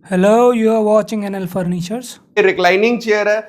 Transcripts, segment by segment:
Hello, you are watching NL Furnitures. Reclining chair है,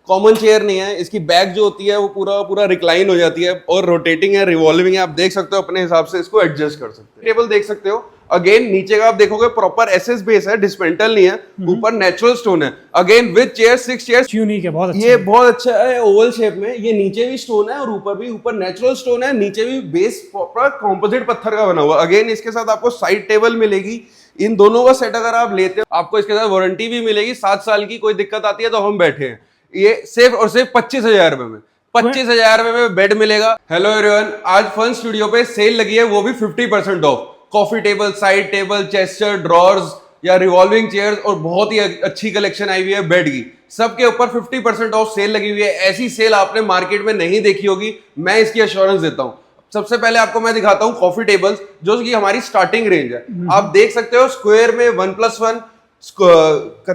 common chair नहीं है। इसकी बैक जो होती है वो पूरा पूरा रिक्लाइन हो जाती है और रोटेटिंग है, रिवॉल्विंग है। आप देख सकते हो, अपने हिसाब से इसको एडजस्ट कर सकते हो। टेबल देख सकते हो, अगेन नीचे का आप देखोगे प्रॉपर एसएस बेस है, डिस्मेंटल नहीं है, ऊपर नेचुरल स्टोन है। Again with chair 6 chairs, unique है, बहुत अच्छा ये है। बहुत अच्छा है, ओवल शेप में। ये नीचे भी स्टोन है और ऊपर भी, ऊपर नेचुरल स्टोन है, नीचे भी बेस प्रॉपर कंपोजिट पत्थर का बना हुआ। अगेन इसके साथ आपको साइड टेबल मिलेगी। इन दोनों का सेट अगर आप लेते हो, आपको इसके साथ वारंटी भी मिलेगी 7 साल की। कोई दिक्कत आती है तो हम बैठे हैं। ये सिर्फ और सिर्फ 25,000 रुपए में, 25,000 रुपए में बेड मिलेगा। हेलो एवरीवन, आज फन स्टूडियो पे सेल लगी है, वो भी 50% of. Coffee table, side table, Chester, drawers या रिवॉल्विंग चेयर्स और बहुत ही अच्छी कलेक्शन आई हुई है बेड की। सबके ऊपर 50% ऑफ सेल लगी हुई है। ऐसी सेल आपने मार्केट में नहीं देखी होगी, मैं इसकी अश्योरेंस देता हूं। सबसे पहले आपको मैं दिखाता हूं कॉफी टेबल्स, जो कि हमारी स्टार्टिंग रेंज है। आप देख सकते हो, स्क्वायर में 1+1,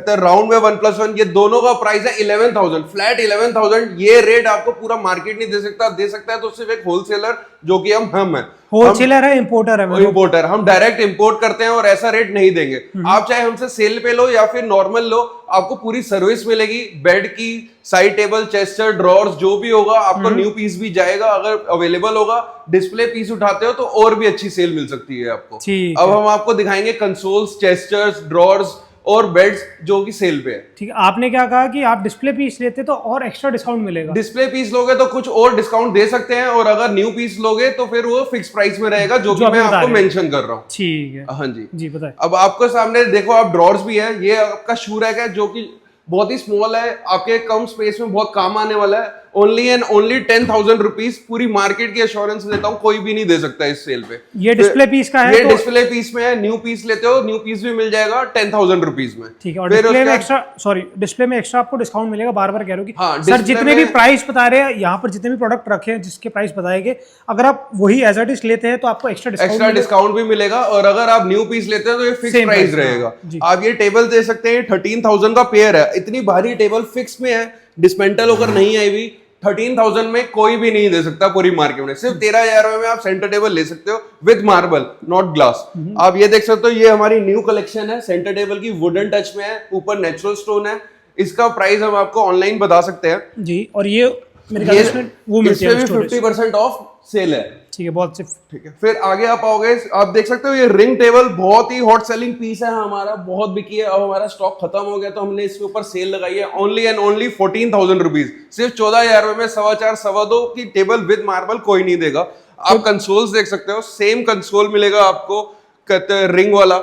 राउंड में 1+1, ये दोनों का प्राइस है 11,000, फ्लैट 11,000। ये रेट आपको पूरा मार्केट नहीं दे सकता। दे सकता है तो सिर्फ एक होलसेलर, जो कि हम हैं। होलसेलर है, इंपोर्टर है। इंपोर्टर, हम डायरेक्ट इंपोर्ट करते हैं और ऐसा रेट नहीं देंगे। आप चाहे हमसे सेल पे लो या फिर नॉर्मल लो, आपको पूरी सर्विस मिलेगी। बेड की, साइड टेबल, चेस्टर, ड्रॉर्स, जो भी होगा आपको न्यू पीस भी जाएगा। अगर अवेलेबल होगा, डिस्प्ले पीस उठाते हो तो और भी अच्छी सेल मिल सकती है आपको। अब हम आपको दिखाएंगे कंसोल्स, चेस्टर्स, ड्रॉर्स और बेड्स, जो कि सेल पे है। ठीक है, आपने क्या कहा कि आप डिस्प्ले पीस लेते तो और एक्स्ट्रा डिस्काउंट मिलेगा। डिस्प्ले पीस लोगे तो कुछ और डिस्काउंट दे सकते हैं, और अगर न्यू पीस लोगे तो फिर वो फिक्स प्राइस में रहेगा, जो कि मैं आपको मेंशन कर रहा हूँ। ठीक है, हाँ जी जी बताएं। अब आपको सामने देखो, आप ड्रॉर्स भी है। ये आपका शू रैक है, जो कि बहुत ही स्मॉल है, आपके कम स्पेस में बहुत काम आने वाला है। Only and only 10,000 rupees. पूरी मार्केट की एश्योरेंस देता हूँ, कोई भी नहीं दे सकता इस सेल पे। ये डिस्प्ले पीस का है, ये डिस्प्ले पीस में है। न्यू पीस लेते हो, न्यू पीस भी मिल जाएगा 10,000 रुपीज में। ठीक है, और डिस्प्ले में एक्स्ट्रा, सॉरी, डिस्प्ले में एक्स्ट्रा आपको डिस्काउंट मिलेगा। बार बार कह रहे हो कि हाँ, सर जितने भी प्राइस बता रहे हैं यहाँ पर, जितने भी प्रोडक्ट रखे हैं जिसके प्राइस बताएंगे, अगर आप वही एज इट इज लेते हैं तो आपको एक्स्ट्रा डिस्काउंट भी मिलेगा। और अगर आप न्यू पीस लेते हैं तो ये फिक्स प्राइस रहेगा। आप ये टेबल दे सकते हैं, 13,000 का पेयर है। इतनी भारी टेबल फिक्स में है, डिस्मेंटल होकर नहीं आई हुई। 13,000 में कोई भी नहीं दे सकता पूरी मार्केट में। सिर्फ 13,000 में आप सेंटर टेबल ले सकते हो विद मार्बल, नॉट ग्लास। आप ये देख सकते हो, ये हमारी न्यू कलेक्शन है। सेंटर टेबल की वुडन टच में है, ऊपर नेचुरल स्टोन है। इसका प्राइस हम आपको ऑनलाइन बता सकते हैं जी। और ये मेरे ख्याल से वो मिलती है, 50% ऑफ सेल है। ठीक है, बहुत सिर्फ। ठीक है, फिर आगे आप आओगे, आप देख सकते हो ये रिंग टेबल बहुत ही हॉट सेलिंग पीस है हमारा, बहुत बिकी है। अब हमारा स्टॉक खत्म हो गया तो हमने इसके ऊपर सेल लगाई है। Only and only 14,000 rupees. सिर्फ 14,000 रुपए में 4.25 2.25 की टेबल विद मार्बल कोई नहीं देगा। आप कंसोल्स देख सकते हो, सेम कंसोल मिलेगा आपको, रिंग वाला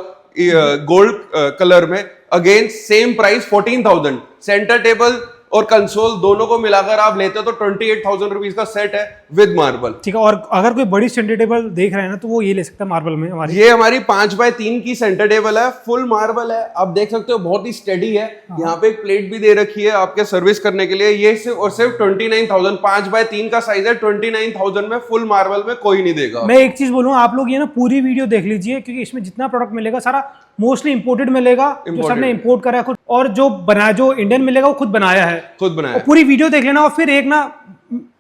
गोल्ड कलर में। Again same price 14,000। Centre table और कंसोल दोनों को मिलाकर आप लेते हो तो 28,000 रुपीज का सेट है विद मार्बल। ठीक है, और अगर कोई बड़ी सेंटर टेबल देख रहे हैं ना, तो वो ये ले सकता है मार्बल में हमारी। ये हमारी 5x3 की सेंटर टेबल है, फुल मार्बल है। आप देख सकते हो, बहुत ही स्टेडी है। यहाँ पे एक प्लेट भी दे रखी है आपके सर्विस करने के लिए। ये सिर्फ और सिर्फ 29,000, 5x3 का साइज है। 29,000 में फुल मार्बल में कोई नहीं देगा। मैं एक चीज बोलूँ, आप लोग ये ना पूरी वीडियो देख लीजिए, क्योंकि इसमें जितना प्रोडक्ट मिलेगा सारा मोस्टली इंपोर्टेड मिलेगा, जो सबने इंपोर्ट करा है खुद, और जो बनाया, जो इंडियन मिलेगा वो खुद बनाया है। खुद बनाया। पूरी वीडियो देख लेना, और फिर एक ना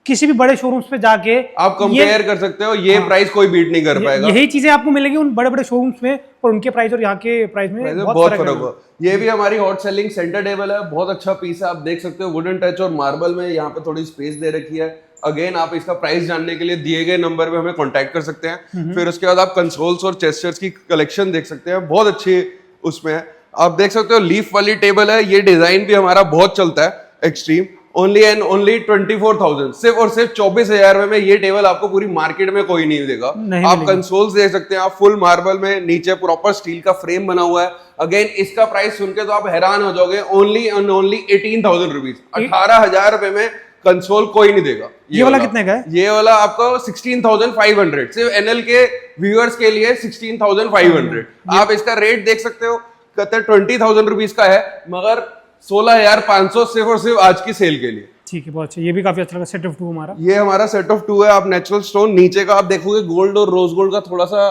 किसी भी बड़े शोरूम्स पे जाके आप कंपेयर कर सकते हो। ये प्राइस कोई बीट नहीं कर पाएगा। यही चीजें आपको मिलेगी उन बड़े बड़े शोरूम्स में, और उनके प्राइस और यहाँ के प्राइस में बहुत फर्क होगा। ये भी हमारी हॉट सेलिंग सेंटर टेबल है, बहुत अच्छा पीस है। आप देख सकते हो, वुडन टच और मार्बल में यहाँ पे थोड़ी स्पेस दे रखी है। अगेन आप इसका प्राइस जानने के लिए दिए गए नंबर पे हमें कांटेक्ट कर सकते हैं। फिर उसके बाद आप कंसोल्स और चेस्टर्स की कलेक्शन देख सकते हैं, बहुत अच्छी उसमें है। आप देख सकते हो, लीफ वाली टेबल है। ये डिजाइन भी हमारा बहुत चलता है, एक्सट्रीम। Only and only 24,000। सिर्फ और सिर्फ 24,000 में ये टेबल आपको पूरी मार्केट में कोई नहीं देगा। आप कंसोल्स देख सकते हैं, आप फुल मार्बल में, नीचे प्रॉपर स्टील का फ्रेम बना हुआ है। अगेन इसका प्राइस सुन के तो आप हैरान हो जाओगे। Only and only 18,000 rupees. 18,000 रुपए में कंसोल कोई नहीं देगा। ये वाला कितने का है? ये वाला आपको 16,500। सिर्फ एनएल के व्यूअर्स के लिए 16,500। आप इसका रेट देख सकते हो, 20,000 रुपीज का है, मगर 16,500 सिर्फ और सिर्फ आज की सेल के लिए। ठीक है, बहुत अच्छा। ये भी काफी अच्छा लगा, सेट ऑफ 2 हमारा। ये हमारा सेट ऑफ 2 है। आप नेचुरल स्टोन, नीचे का आप देखोगे गोल्ड और रोज गोल्ड का थोड़ा सा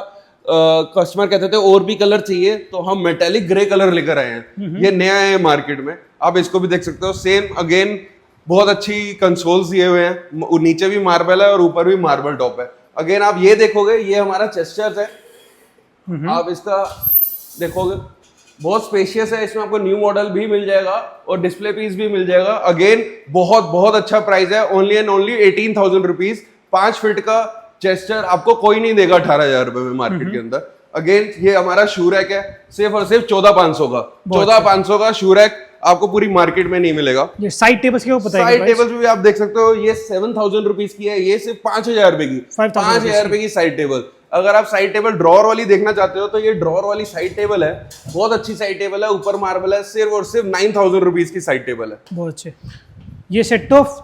कस्टमर कहते थे और भी कलर चाहिए, तो हम मेटेलिक ग्रे कलर लेकर आए हैं। ये नया है मार्केट में, आप इसको भी देख सकते हो। सेम अगेन बहुत अच्छी कंसोल्स दिए हुए हैं। नीचे भी मार्बल है और ऊपर भी मार्बल टॉप है। अगेन आप ये देखोगे, ये हमारा चेस्टर्स है। आप इसका देखोगे, बहुत स्पेशियस है, इसमें आपको न्यू मॉडल भी मिल जाएगा और डिस्प्ले पीस भी मिल जाएगा। अगेन बहुत बहुत अच्छा प्राइस है, only and only 18,000 rupees. 5 feet का चेस्टर आपको कोई नहीं देगा 18,000 रुपए में मार्केट के अंदर। अगेन ये हमारा शू रैक है, सिर्फ और सिर्फ 14,500 का। 14,500 का शू रैक आपको पूरी मार्केट में नहीं मिलेगा। ये साइड टेबल्स के ऊपर साइड टेबल्स भी आप देख सकते हो, ये 7,000 रुपीज की है, ये सिर्फ 5,000 रुपए की। 5,000 रुपए की साइड टेबल। अगर आप साइड टेबल ड्रॉअर वाली देखना चाहते हो तो ये ड्रॉअर वाली साइड टेबल है, बहुत अच्छी साइड टेबल है, ऊपर मार्बल है, सिर्फ और सिर्फ 9,000 रुपीज की साइड टेबल है। बहुत अच्छे। ये सेट ऑफ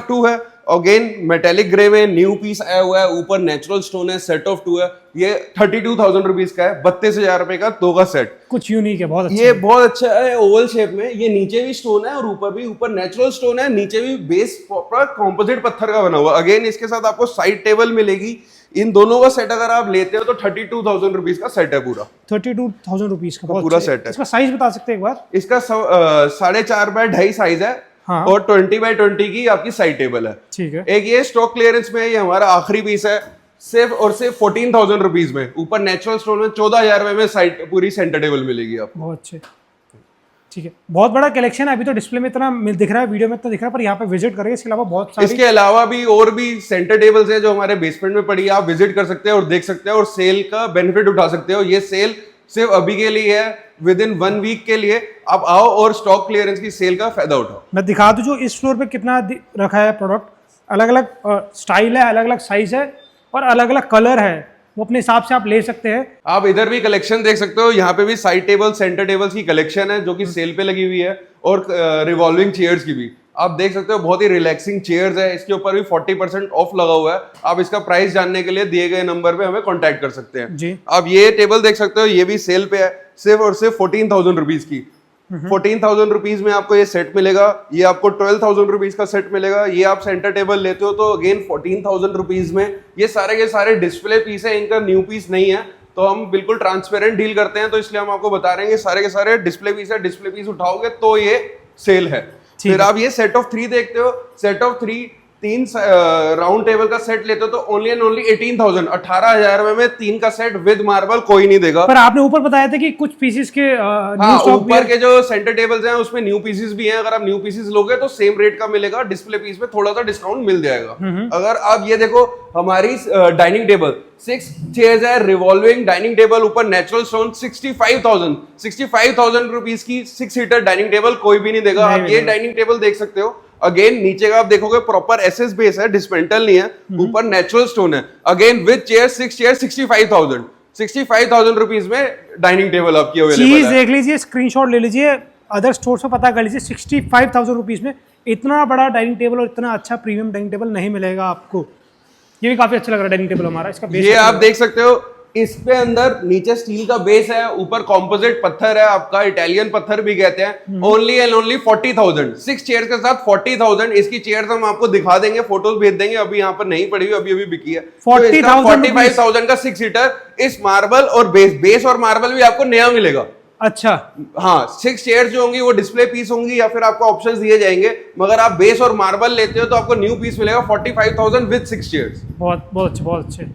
टू है। अगेन मेटेलिक ग्रे में न्यू पीस आया हुआ है, ऊपर नेचुरल स्टोन है, सेट ऑफ 2 है। ये 32,000 रुपीज का है, 32,000 रुपए का 2 का सेट। कुछ यूनिक है, बहुत अच्छा। ये बहुत अच्छा है, ओवल शेप में। ये नीचे भी स्टोन है और ऊपर भी, ऊपर नेचुरल स्टोन है, नीचे भी बेस प्रॉपर कंपोजिट पत्थर का बना हुआ। अगेन इसके साथ आपको साइड टेबल मिलेगी। इन दोनों का सेट अगर आप लेते हो तो 32,000 रुपीज का सेट है पूरा। 32,000 रुपीज का पूरा सेट है। इसका साइज बता सकते हैं एक बार? इसका 4.5 बाय 2.5 साइज है। हाँ। और 20 बाय 20 की आपकी साइड टेबल है। ठीक है। एक ये स्टॉक क्लियरेंस में, ये हमारा आखिरी पीस है, सिर्फ और सिर्फ 14,000 रुपीज में। ऊपर नेचुरल स्टोन में 14,000 रुपए में साइड पूरी सेंटर टेबल मिलेगी आपको। बहुत अच्छे। ठीक है, बहुत बड़ा कलेक्शन है। अभी तो डिस्प्ले में इतना दिख रहा है, वीडियो में इतना दिख रहा है, पर यहाँ पे विजिट करेंगे। इसके अलावा बहुत सारी, इसके अलावा भी और भी सेंटर टेबल्स है जो हमारे बेसमेंट में पड़ी है, आप विजिट कर सकते हैं और देख सकते हैं और सेल का बेनिफिट उठा सकते हो। ये सेल सिर्फ अभी के लिए है, विद इन 1 वीक के लिए आप आओ और स्टॉक क्लियरेंस की सेल का फायदा उठाओ। मैं दिखा दूं जो इस फ्लोर पे कितना रखा है प्रोडक्ट। अलग अलग स्टाइल है, अलग अलग साइज है और अलग अलग कलर है, वो अपने हिसाब से आप ले सकते हैं। आप इधर भी कलेक्शन देख सकते हो, यहाँ पे भी साइड टेबल, सेंटर टेबल्स की कलेक्शन है जो कि सेल पे लगी हुई है, और रिवॉल्विंग चेयर्स की भी आप देख सकते हो। बहुत ही रिलैक्सिंग चेयर्स है, इसके ऊपर भी 40% ऑफ लगा हुआ है। आप इसका प्राइस जानने के लिए दिए गए नंबर पे हमें कांटेक्ट कर सकते हैं जी। आप ये टेबल देख सकते हो, ये भी सेल पे है, सिर्फ और सिर्फ 14,000 रुपीज की। 14,000 रुपीज में आपको ये सेट मिलेगा। ये आपको 12,000 रुपीज का सेट मिलेगा। ये आप सेंटर टेबल लेते हो तो अगेन 14,000 रुपीज में। ये सारे के सारे डिस्प्ले पीस है, इनका न्यू पीस नहीं है, तो हम बिल्कुल ट्रांसपेरेंट डील करते हैं, तो इसलिए हम आपको बता रहे हैं सारे के सारे डिस्प्ले पीस है। डिस्प्ले पीस उठाओगे तो ये सेल है। फिर आप ये सेट ऑफ 3 देखते हो, सेट ऑफ 3 3 राउंड टेबल का सेट लेते हो तो ओनली एंड ओनली 18,000, 18,000 रुपए में 3 का सेट विद मार्बल कोई नहीं देगा। पर आपने ऊपर बताया था कि कुछ पीसेस के हाँ, ऊपर के जो सेंटर टेबल्स हैं उसमें न्यू पीसेस भी हैं। अगर आप न्यू पीसेस लोगे तो सेम रेट का मिलेगा, डिस्प्ले पीस में थोड़ा सा डिस्काउंट मिल जाएगा। अगर आप ये देखो, हमारी डाइनिंग टेबल 6 चेयर्स है, रिवॉल्विंग डाइनिंग टेबल, ऊपर नेचुरल स्टोन, 65,000 रुपीज की 6 सीटर डाइनिंग टेबल कोई भी नहीं देगा। आप ये डाइनिंग टेबल देख सकते हो। अगेन नीचे का आप देखोगे प्रॉपर एसएस बेस है, डिस्मेंटल नहीं है, ऊपर नेचुरल स्टोन है। Again with chair 6 chair 65,000 rupees में डाइनिंग टेबल आपकी अवेलेबल है। चीज देख लीजिए, स्क्रीनशॉट ले लीजिए, अदर स्टोर से पता कर लीजिए। 65,000 रुपीज में इतना बड़ा डाइनिंग टेबल और इतना अच्छा प्रीमियम डाइनिंग टेबल नहीं मिलेगा आपको। ये भी काफी अच्छा लग रहा है डाइनिंग टेबल हमारा। इसका बेस ये आप देख सकते हो, इस पे अंदर नीचे स्टील का बेस है, ऊपर कॉम्पोजिट पत्थर है आपका, इटालियन पत्थर भी कहते हैं। ओनली एंड ओनली 40,000, 6 चेयर के साथ 40,000। इसकी चेयर्स हम आपको दिखा देंगे, फोटोज भेज देंगे, अभी यहाँ पर नहीं पड़ी हुई, अभी अभी बिकी है। 45,000 का 6 सीटर, इस मार्बल और बेस और मार्बल भी आपको नया मिलेगा। अच्छा, हाँ, 6 चेयर जो होंगी वो डिस्प्ले पीस होंगी या फिर आपको ऑप्शंस दिए जाएंगे, मगर आप बेस और मार्बल लेते हो तो आपको न्यू पीस मिलेगा 45,000 विद 6 चेयर्स। बहुत बहुत अच्छे, बहुत अच्छे।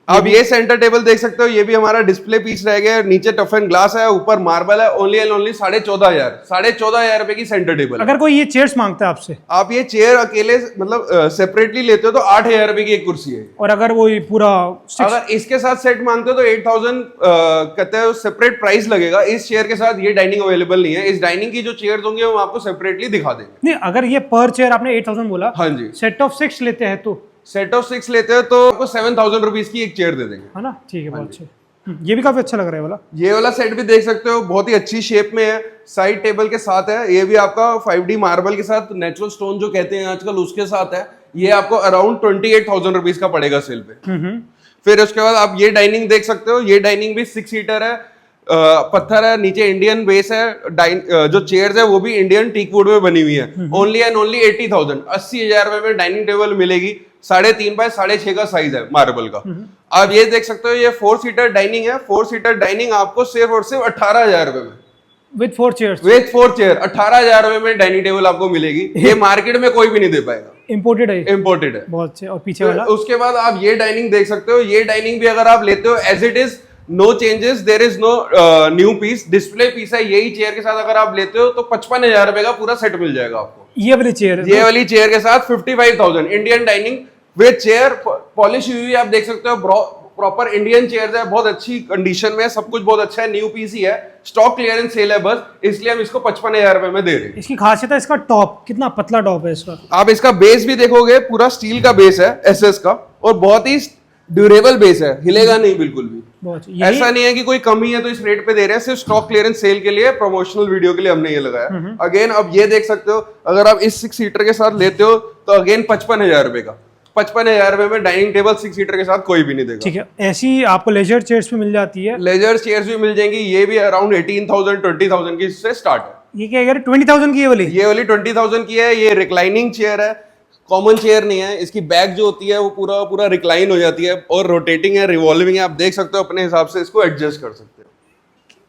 अब ये सेंटर टेबल देख सकते हो, ये भी हमारा डिस्प्ले पीस रह गया। नीचे टफ एंड ग्लास है, ऊपर मार्बल है, ओनली एंड ओनली 14,500 रुपए की सेंटर टेबल। अगर कोई ये चेयर्स मांगता है आपसे, आप ये चेयर अकेले मतलब सेपरेटली लेते हो तो 8,000 रुपए की एक कुर्सी है। और अगर वो पूरा अगर इसके साथ सेट मांगते हो तो 8,000 कहते हैं सेपरेट प्राइस लगेगा। इस चेयर के साथ ये डाइनिंग अवेलेबल नहीं है। इस डाइनिंग की जो चेयर्स होंगे हम आपको सेपरेटली दिखा देंगे। नहीं, अगर ये पर चेयर आपने 8,000 बोला, हाँ जी, सेट ऑफ 6 लेते हैं तो सेट ऑफ 6 लेते हो तो आपको 7,000 रुपीज की एक चेयर दे देंगे, है ना। ठीक है, बहुत अच्छे। ये भी काफी अच्छा लग रहा है वाला। ये वाला सेट भी देख सकते हो, बहुत ही अच्छी शेप में है, साइड टेबल के साथ है। ये भी आपका 5D मार्बल के साथ, नेचुरल स्टोन जो कहते हैं आजकल, उसके साथ है। ये आपको अराउंड 28,000 रुपीज का पड़ेगा सेल पे। फिर उसके बाद आप ये डाइनिंग देख सकते हो। ये डाइनिंग भी 6 सीटर है, पत्थर है, नीचे इंडियन बेस है। जो चेयर्स है वो भी इंडियन टीक वुड में बनी हुई है। ओनली एंड ओनली 80,000, 80,000 रुपए में डाइनिंग टेबल मिलेगी। 3.5 बाय 6.5 का साइज है मार्बल का। आप ये देख सकते हो, ये 4 सीटर डाइनिंग है। 4 सीटर डाइनिंग आपको सिर्फ और सिर्फ 18,000 रुपए में विद 4 चेयर्स, विद 4 चेयर 18,000 रुपए में डाइनिंग टेबल आपको मिलेगी। ये मार्केट में कोई भी नहीं दे पाएगा, इंपोर्टेड है। इंपोर्टेड है, बहुत अच्छे। और पीछे वाला, उसके बाद आप ये डाइनिंग देख सकते हो। ये डाइनिंग भी अगर आप लेते हो as it is no changes, there is no new piece, display piece है। यही चेयर के साथ अगर आप लेते हो तो 55,000 रुपए का पूरा सेट मिल जाएगा आपको। ये वाली चेयर, ये वाली चेयर के साथ 55,000 Indian dining with chair, polish हुई हुई आप देख सकते हो, प्रॉपर इंडियन चेयर्स है, बहुत अच्छी कंडीशन में, सब कुछ बहुत अच्छा है, न्यू पीस ही है, स्टॉक क्लियरेंस सेल है बस, इसलिए हम इसको 55,000 रुपए में दे रहे हैं। इसकी खासियत है इसका टॉप, कितना पतला टॉप है इसका। आप इसका बेस भी देखोगे, पूरा स्टील का बेस है एसएस का, और बहुत ही ड्यूरेबल बेस है, हिलेगा नहीं बिल्कुल भी। ऐसा नहीं है कि कोई कमी है तो इस रेट पे दे रहे हैं, सिर्फ स्टॉक क्लियरेंस सेल के लिए, प्रमोशनल वीडियो के लिए हमने ये लगाया। अगेन अब ये देख सकते हो, अगर आप इस 6 सीटर के साथ लेते हो तो अगेन 55,000 रुपए का, 55,000 रुपए में डाइनिंग टेबल 6 सीटर के साथ कोई भी नहीं देगा। ठीक है, ऐसी आपको लेजर चेयर्स भी मिल जाती है, लेजर चेयर्स भी मिल जाएंगी, ये भी अराउंड 18,000 20,000 की से स्टार्ट है। ये क्या है, 20,000 की ये वाली 20,000 की है। ये रिक्लाइनिंग चेयर है, कॉमन चेयर नहीं है। इसकी बैक जो होती है वो पूरा रिक्लाइन हो जाती है, और रोटेटिंग है, रिवॉल्विंग है, आप देख सकते हो, अपने हिसाब से इसको एडजस्ट कर सकते हो।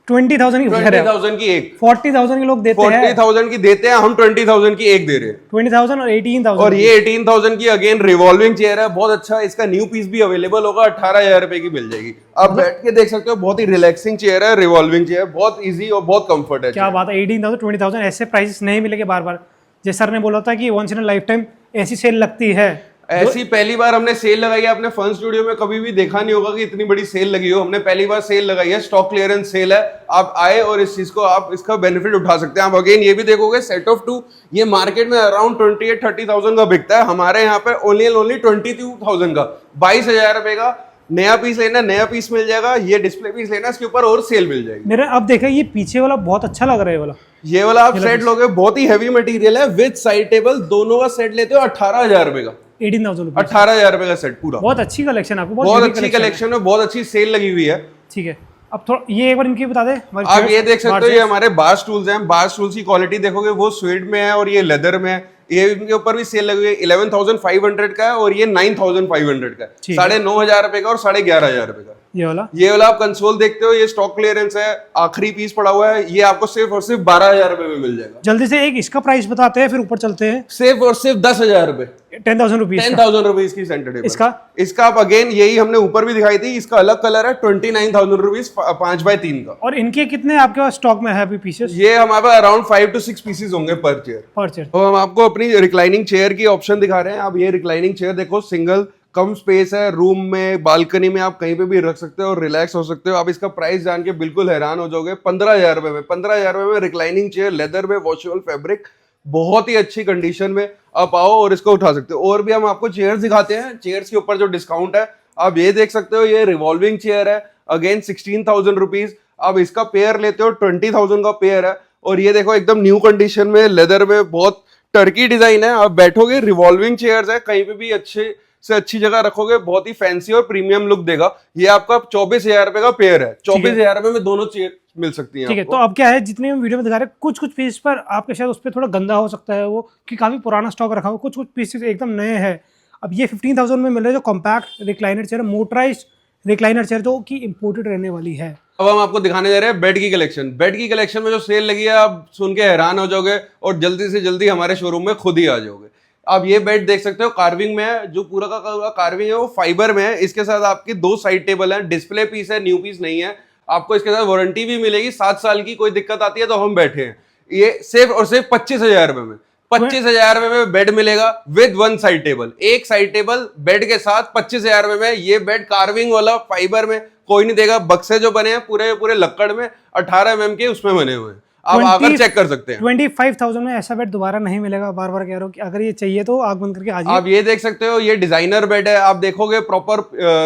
20,000 की 20,000 की एक, 40,000 के लोग देते हैं, 40,000 की देते हैं, हम 20,000 की एक दे रहे हैं। 20,000 और 18,000, और ये 18,000 की अगेन रिवॉल्विंग चेयर है, बहुत अच्छा। इसका न्यू पीस भी अवेलेबल होगा, 18,000 रुपए की मिल जाएगी। आप बैठ के देख सकते हो, बहुत ही रिलैक्सिंग चेयर है, रिवॉल्विंग चेयर, बहुत इजी और बहुत कंफर्ट है। क्या बात है, 18,000 20,000 ऐसे प्राइसेस नहीं मिलेंगे बार बार। जैसे सर ने बोला था कि once in a lifetime ऐसी सेल लगती है, ऐसी पहली बार हमने सेल लगाई है। आपने फन स्टूडियो में कभी भी देखा नहीं होगा कि इतनी बड़ी सेल लगी हो, हमने पहली बार सेल लगाई है, स्टॉक क्लियरेंस सेल है। आप आए और इस चीज को आप इसका बेनिफिट उठा सकते हैं। आप अगेन ये भी देखोगे, सेट ऑफ 2 ये मार्केट में अराउंड 28-30,000 का बिकता है, हमारे यहाँ पे ओनली 22,000 का, 22,000 रुपए का। नया पीस लेना, नया पीस मिल जाएगा, ये डिस्प्ले पीस लेना, इसके ऊपर और सेल मिल जाएगी। मेरे अब देखा, ये पीछे वाला बहुत अच्छा लग रहा है, वाला ये वाला आप सेट लोगे, बहुत ही हैवी मटेरियल है, विद साइड टेबल, दोनों का सेट लेते हो 18,000 रुपए का, 18,000 रुपए का सेट पूरा। बहुत अच्छी कलेक्शन, आपको बहुत अच्छी कलेक्शन है, बहुत अच्छी सेल लगी हुई है। ठीक है, अब थोड़ा ये एक बार इनकी बता दे। आप ये देख सकते हो, ये हमारे बार स्टूल्स हैं। बार स्टूल्स की क्वालिटी देखोगे, वो स्वीड में है और ये लेदर में है। ये इनके ऊपर भी सेल लगी हुई है, 11,500 का है, और ये 9,500 का है, 9,500 रुपए का और 11,500 रुपए का। ये वाला आप कंसोल देखते हो, ये स्टॉक क्लियरेंस है, आखिरी पीस पड़ा हुआ है, ये आपको सिर्फ और सिर्फ 12,000 रुपए में मिल जाएगा। जल्दी से एक इसका प्राइस बताते हैं, फिर ऊपर चलते हैं। सिर्फ और सिर्फ 10,000 रुपए, 10,000 रुपीज, 10,000 रुपीज की सेंटर टेबल। इसका आप अगेन यही हमने ऊपर भी दिखाई थी, इसका अलग कलर है, 29,000 रुपीज 5x3 का। और इनके कितने आपके पास स्टॉक में है अभी पीसेस? ये हमारे पास अराउंड 5 to 6 पीसेस होंगे पर चेयर। तो हम आपको अपनी रिक्लाइनिंग चेयर की ऑप्शन दिखा रहे हैं। आप ये रिक्लाइनिंग चेयर देखो, सिंगल, कम स्पेस है, रूम में, बालकनी में आप कहीं पे भी रख सकते हो और रिलैक्स हो सकते हो। आप इसका प्राइस जान के बिल्कुल हैरान हो जाओगे, 15,000 रुपए में, 15,000 रुपए में रिक्लाइनिंग चेयर, लेदर में, वॉशेबल फैब्रिक, बहुत ही अच्छी कंडीशन में। आप आओ और इसको उठा सकते हो। और भी हम आपको चेयर्स दिखाते हैं, चेयर्स के ऊपर जो डिस्काउंट है आप ये देख सकते हो। ये रिवॉल्विंग चेयर है, अगेन 16,000 रुपीज। आप इसका पेयर लेते हो, 20,000 का पेयर है। और ये देखो, एकदम न्यू कंडीशन में, लेदर में, बहुत टर्की डिजाइन है। आप बैठोगे, रिवॉल्विंग चेयर्स है, कहीं पे भी अच्छे से अच्छी जगह रखोगे, बहुत ही फैंसी और प्रीमियम लुक देगा। ये आपका 24,000 रुपए का पेयर है, 24,000 रुपए में दोनों चेयर मिल सकती हैं। ठीक है, तो अब क्या है, जितने हम वीडियो में दिखा रहे हैं, कुछ कुछ पीस पर आपके शायद उस पर थोड़ा गंदा हो सकता है, वो कि काफी पुराना स्टॉक रखा हो, कुछ कुछ पीसेस एकदम नए हैं। अब ये 15,000 में मिल रहा है, जो compact recliner chair, motorised recliner chair, जो कि इंपोर्टेड रहने वाली है। अब हम आपको दिखाने जा रहे हैं बेड की कलेक्शन। बेड की कलेक्शन में जो सेल लगी है, आप सुन के हैरान हो जाओगे और जल्दी से जल्दी हमारे शोरूम में खुद ही आ जाओगे। आप ये बेड देख सकते हो, कार्विंग में है, जो पूरा का पूरा कार्विंग है वो फाइबर में है। इसके साथ आपकी 2 साइड टेबल है, डिस्प्ले पीस है, न्यू पीस नहीं है। आपको इसके साथ वारंटी भी मिलेगी 7 साल की, कोई दिक्कत आती है तो हम बैठे हैं। ये सिर्फ और सिर्फ 25,000 रुपए में, 25,000 रुपए में बेड मिलेगा विद 1 साइड टेबल। एक साइड टेबल बेड के साथ 25,000 रुपए में। ये बेड कार्विंग वाला, फाइबर में, कोई नहीं देगा। बक्से जो बने हैं पूरे पूरे लक्कड़ में, 18 mm के उसमें बने हुए हैं। आप आकर चेक कर सकते हैं। 25,000 में ऐसा बेड दोबारा नहीं मिलेगा। बार बार कह रहा हूँ कि अगर ये चाहिए तो आग बंद करके आ जाइए। आप ये देख सकते हो, ये डिजाइनर बेड है। आप देखोगे प्रॉपर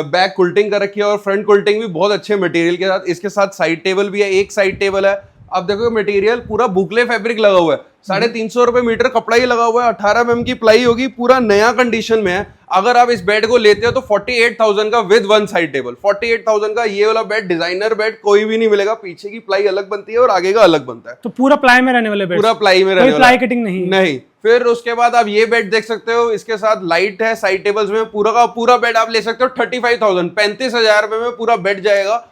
बैक कुल्टिंग कर रखी है और फ्रंट कुल्टिंग भी बहुत अच्छे मटेरियल के साथ। इसके साथ साइड टेबल भी है, एक साइड टेबल है। आप देखोगे मटेरियल पूरा बुकले फैब्रिक लगा हुआ है, 350 रुपए मीटर कपड़ा ही लगा हुआ है, 18 mm की प्लाई होगी, पूरा नया कंडीशन में है। अगर आप इस बेड को लेते हो तो 48,000 का विद 1 साइड टेबल, 48,000 का ये वाला बेड, डिजाइनर बेड कोई भी नहीं मिलेगा। पीछे की प्लाई अलग बनती है और आगे का अलग बनता है। तो पूरा प्लाई में रहने वाले बेड, पूरा प्लाई में रहने वाला, प्लाई कटिंग नहीं। फिर उसके बाद आप ये बेड देख सकते हो, इसके साथ लाइट है साइड टेबल्स में। पूरा का पूरा बेड आप ले सकते हो 35,000, 35,000 रुपए में पूरा बेड जाएगा।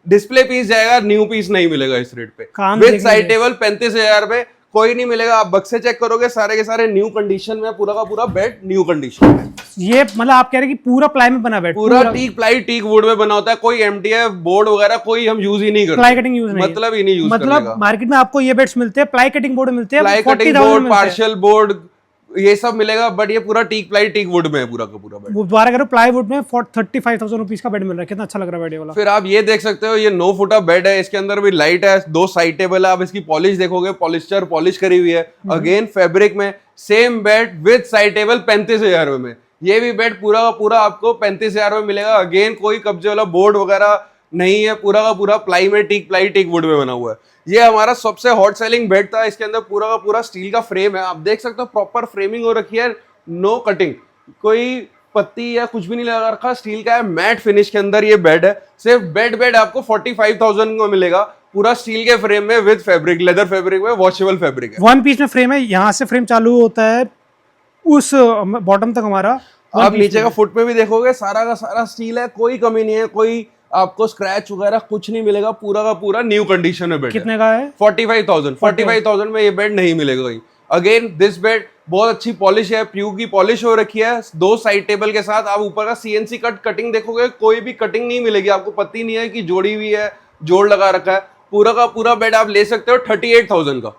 डिस्प्ले पीस जाएगा, न्यू पीस नहीं मिलेगा इस रेट पे। विद साइड टेबल 35,000 रुपए, कोई नहीं मिलेगा। आप बक्से चेक करोगे सारे के सारे न्यू कंडीशन में, पूरा का पूरा बेड न्यू कंडीशन में। ये मतलब आप कह रहे हैं कि पूरा प्लाई में बना बेड, पूरा टीक प्लाई टीक वुड में बना होता है। कोई MDF बोर्ड वगैरह कोई हम यूज ही नहीं करते। प्लाई कटिंग यूज नहीं, मतलब ही नहीं यूज करने मतलब का। मार्केट में आपको ये बेड्स मिलते हैं, प्लाई कटिंग बोर्ड मिलते हैं, ply cutting board, partial board, ये सब मिलेगा, बट ये पूरा टीक प्लाई टीक वुड में है पूरा का पूरा बेड। वो दोबारा करो, प्लाई वुड में 35,000 रुपीज का बेड मिल रहा है। कितना अच्छा लग रहा है बेड ये वाला। फिर आप ये देख सकते हो, ये 9 फुटा बेड है, इसके अंदर भी लाइट है, 2 साइड टेबल है। आप इसकी पॉलिश देखोगे, पॉलिस्टर पॉलिश करी हुई है। अगेन फैब्रिक में same bed with side table 35,000 रुपए में। ये भी बेड पूरा का पूरा आपको 35,000 में मिलेगा। अगेन कोई कब्जे वाला बोर्ड वगैरह नहीं है, पूरा का पूरा प्लाई में टीक प्लाई टीक वुड में बना हुआ है। ये हमारा सबसे हॉट सेलिंग बेड था। इसके अंदर पूरा का पूरा स्टील का फ्रेम है, आप देख सकते हो प्रॉपर फ्रेमिंग हो रखी है, नो कटिंग, कोई पत्ती या कुछ भी नहीं लगा रखा, स्टील का है, मैट फिनिश के अंदर ये बेड है। सिर्फ बेड आपको 45,000 में मिलेगा, पूरा स्टील के फ्रेम में विद फैब्रिक, लेदर फैब्रिक में, वॉशेबल फैब्रिक है। 1 पीस में फ्रेम है, यहाँ से फ्रेम चालू होता है उस बॉटम तक हमारा। आप नीचे का फुट पे भी देखोगे, सारा का सारा स्टील है, कोई कमी नहीं है, कोई आपको स्क्रैच वगैरह कुछ नहीं मिलेगा, पूरा का पूरा न्यू कंडीशन में बेड। कितने का है? 45,000 में ये बेड नहीं मिलेगा कहीं। अगेन दिस बेड बहुत अच्छी पॉलिश है, प्यू की पॉलिश हो रखी है, 2 साइड टेबल के साथ। आप ऊपर का CNC कटिंग देखोगे, कोई भी कटिंग नहीं मिलेगी आपको, पत्ती नहीं है कि जोड़ी हुई है, जोड़ लगा रखा है। पूरा का पूरा बेड आप ले सकते हो 38,000 का,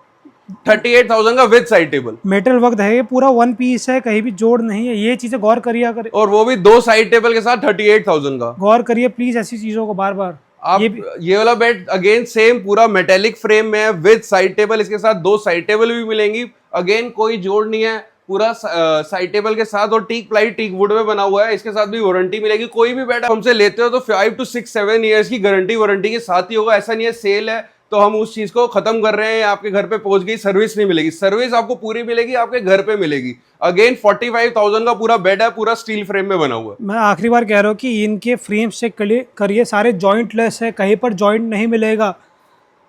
38,000 का with side table. Metal work है, ये पूरा 1 पीस है, कहीं भी जोड़ नहीं है। ये चीजें गौर करिए, अगर और वो भी 2 साइड टेबल के साथ 38,000 का। गौर करिए प्लीज ऐसी चीजों को बार बार। आप ये वाला बेड अगेन सेम पूरा मेटेलिक फ्रेम में है विद साइड टेबल, इसके साथ 2 साइड टेबल भी मिलेंगी। अगेन कोई जोड़ नहीं है, पूरा साइड टेबल के साथ, और टीक प्लाई टीक वुड में बना हुआ है। इसके साथ भी वारंटी मिलेगी। कोई भी बेड हमसे लेते हो तो 5 to 7 ईयर्स की गारंटी वारंटी के साथ ही होगा। ऐसा नहीं है सेल है तो हम उस चीज को खत्म कर रहे हैं, आपके घर पे पहुंच गई, सर्विस नहीं मिलेगी। सर्विस आपको पूरी मिलेगी, आपके घर पे मिलेगी। अगेन 45,000 का पूरा बेड है, पूरा स्टील फ्रेम में बना हुआ है। मैं आखिरी बार कह रहा हूँ कि इनके फ्रेम से करिए, सारे जॉइंट लेस है, कहीं पर जॉइंट नहीं मिलेगा।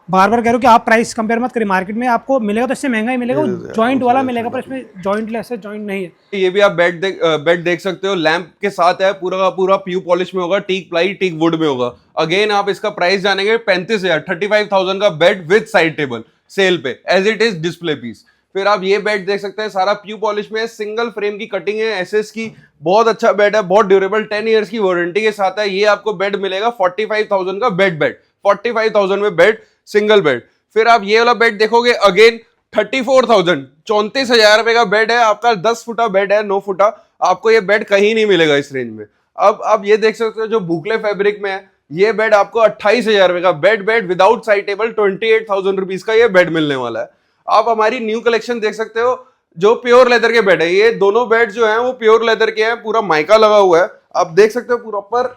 बार बार कह रहा हूँ कि आप प्राइस कंपेयर मत करिए, मार्केट में आपको मिलेगा तो इससे महंगा ही मिलेगा, जॉइंट वाला मिलेगा, पर इसमें जॉइंट लेस है, जॉइंट नहीं है। ये भी आप बेड देख सकते हो, लैंप के साथ है, पूरा का पूरा प्यू पॉलिश में होगा, टीक प्लाई टीक वुड में होगा। अगेन आप इसका प्राइस जानेंगे 35,000 का bed with side table sale पे, as it is display piece. फिर आप ये बेड देख सकते हैं, सारा प्यू पॉलिश में है, सिंगल फ्रेम की कटिंग है, SS की, बहुत अच्छा बेड है, बहुत ड्यूरेबल, 10 ईयर्स की वारंटी के साथ है। ये आपको बेड मिलेगा 45,000 का बेड 45,000 में बेड, सिंगल बेड। फिर आप ये वाला बेड देखोगे, अगेन 34,000, 34,000 रुपए का बेड है आपका, 10 फुटा बेड है, 9 फुटा। आपको ये बेड कहीं नहीं मिलेगा इस रेंज में। अब आप ये देख सकते हो, जो भूखले फैब्रिक में है, ये बेड आपको 28,000 रुपए का bed without side table, 28,000 rupees का ये बेड मिलने वाला है। आप हमारी न्यू कलेक्शन देख सकते हो, जो प्योर लेदर के बेड है। ये दोनों बेड जो हैं वो प्योर लेदर के हैं, पूरा माइका लगा हुआ है, आप देख सकते हो, प्रॉपर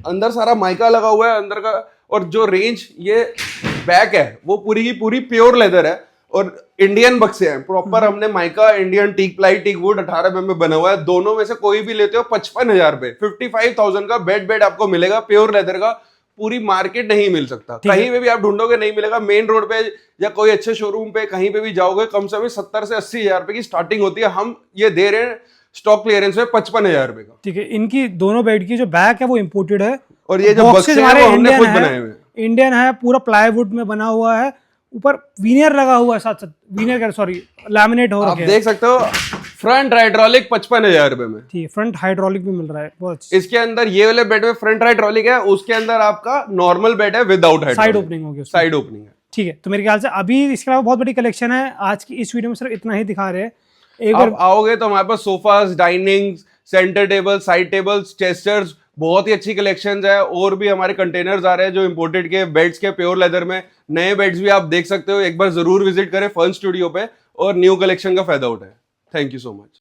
अंदर सारा माइका लगा हुआ है अंदर का। और जो रेंज ये बैक है वो पूरी की पूरी प्योर लेदर है, और इंडियन बक्से हैं प्रॉपर। हमने mica, Indian teak ply teak wood 18 mm में बना हुआ है। दोनों में से कोई भी लेते हो 55,000 रुपए, 55,000 का बेड आपको मिलेगा प्योर लेदर का। पूरी मार्केट नहीं मिल सकता, कहीं पे भी आप ढूंढोगे नहीं मिलेगा। मेन रोड पे या कोई अच्छे शोरूम पे कहीं पे भी जाओगे, कम से कम 70 से 80,000 रुपए की स्टार्टिंग होती है। हम ये दे रहे हैं स्टॉक क्लियरेंस में 55,000 रुपए का। ठीक है, इनकी दोनों बेड की जो बैक है वो इम्पोर्टेड है, और ये जो बक्से हैं वो हमने खुद बनाए हुए हैं, इंडियन है, पूरा प्लाईवुड में बना हुआ है, ऊपर वीनियर लगा हुआ है, साथ साथ वीनियर सॉरी लैमिनेट हो रहा है। आप देख सकते हो फ्रंट हाइड्रोलिक 55,000 रुपए में। ठीक है, फ्रंट हाइड्रोलिक भी मिल रहा है, बहुत अच्छा। इसके अंदर ये वाले बेड में फ्रंट हाइड्रोलिक है, उसके अंदर आपका नॉर्मल बेड है विदाउट हाइड्रोलिक, साइड ओपनिंग होगी, साइड ओपनिंग है। ठीक है, तो मेरे ख्याल से अभी इसके अलावा बहुत बड़ी कलेक्शन है। आज की इस वीडियो में सिर्फ इतना ही दिखा रहे हैं। एक आप आओगे तो हमारे पास sofas, dining, centre table, side tables, chesters, बहुत ही अच्छी कलेक्शंस है। और भी हमारे कंटेनर्स आ रहे हैं जो इंपोर्टेड के बेड्स के, प्योर लेदर में नए बेड्स भी आप देख सकते हो। एक बार जरूर विजिट करें फर्न स्टूडियो पे और न्यू कलेक्शन का फायदा उठाएं। Thank you so much.